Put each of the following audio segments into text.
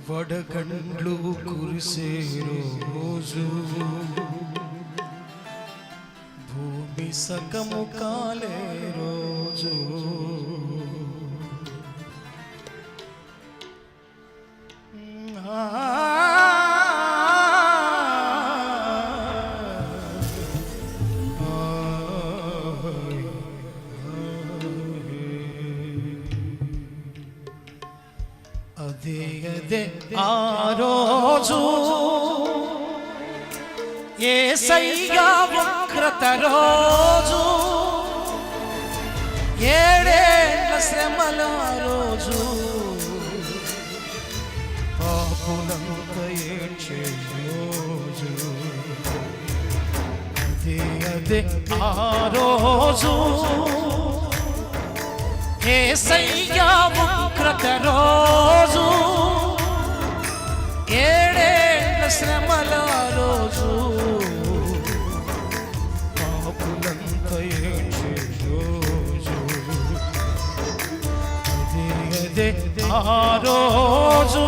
వడగండ్లు కురిసే రోజు భూమి సగము కాలే రోజు అదే ఆ రోజు యేసయ్యా ఉగ్రత రోజు ఏడేళ్ల శ్రమల రోజు పాపులంత ఏడ్చే రోజు అదే ఆ రోజు యేసయ్యా ఉగ్రత రోజు ఏడేళ్ల శ్రమల రోజు పాపులంత ఏడ్చే రోజు అదే ఆ రోజు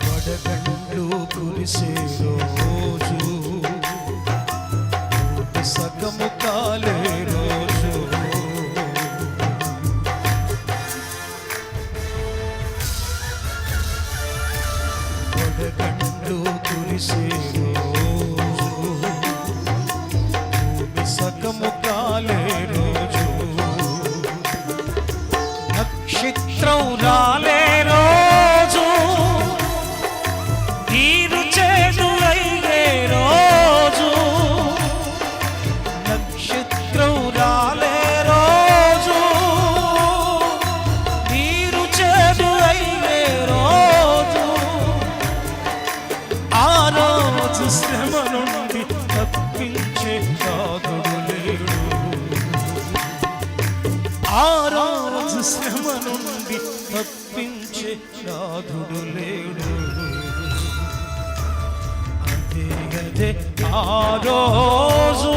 వడగండ్లు కురిసే రోజు సగము కాలే రోజు వడగండ్లు కురిసే రోజు సగము కాలే రోజు నక్షత్రం రాలే రోజు నీరు చేదు అయ్యే రోజు నక్షత్రం రాలే రోజు నీరు చేదు అయ్యే రోజు ఆ రోజు శ్రమ నుండి తప్పించే నాథుడు లేడు ఆ రోజు శ్రమ నుండి తప్పించే నాథుడు లేడు అదే ఆ రోజు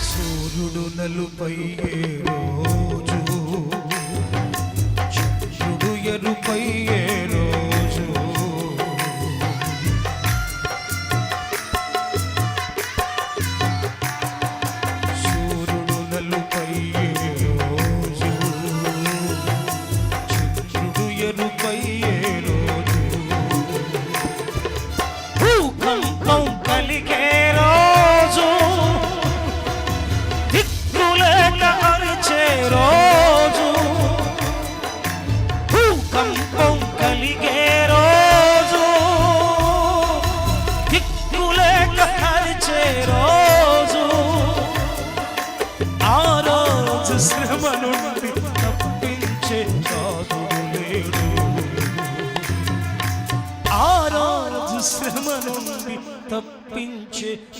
సూర్యుడు నలుపయ్యే రోజు చంద్రుడు ఎరుపయ్యే రోజు సూర్యుడు నలుపయ్యే రోజు చంద్రుడు ఎరుపయ్యే రోజు భూకంపం కలిగే రోజు రోజు భూకంపం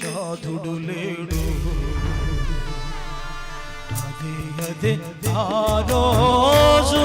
సాధుడు లేడు. అదే అదే ఆ రోజు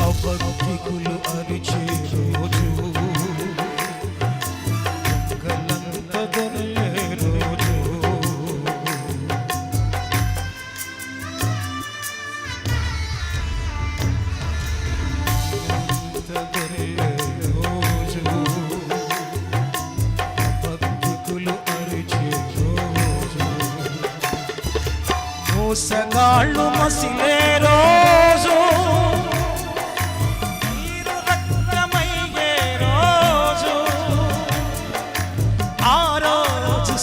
అబద్ధికులు అరిచే రోజు, దొంగలంత దొరలే రోజు, దొరలే రోజు, అబద్ధికులు అరిచే రోజు, మోసగాళ్ళు మసిలే రోజు,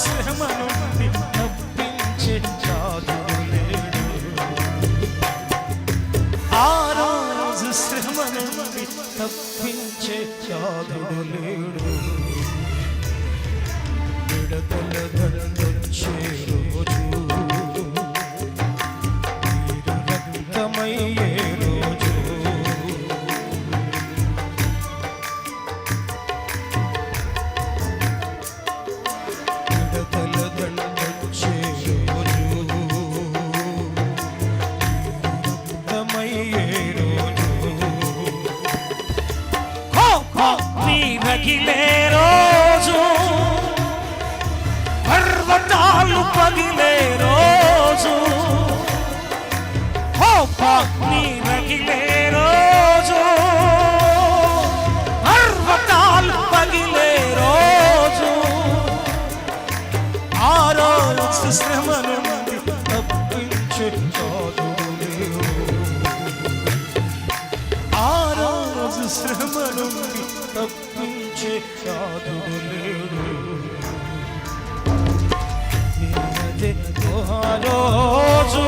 శ్రమ నుండి తప్పించే సాధుడు లేడు. ఆ రోజు శ్రమ నుండి తప్పించే సాధుడు లేడు. విడతల దండొచ్చే రోజు, నీరు రక్తమయ్యే రోజు, రగిలే రోజు, పర్వతాలు పగిలే రోజు, నీ రగిలే రోజు, పర్వతాలు పగిలే రోజు, ఆ రోజు శ్రమ నుండి తప్పించే సాధుడు లేడు. ఆ రోజు శ్రమ నుండి తప్పించే సాధుడు లేడు. అదే ఆ రోజు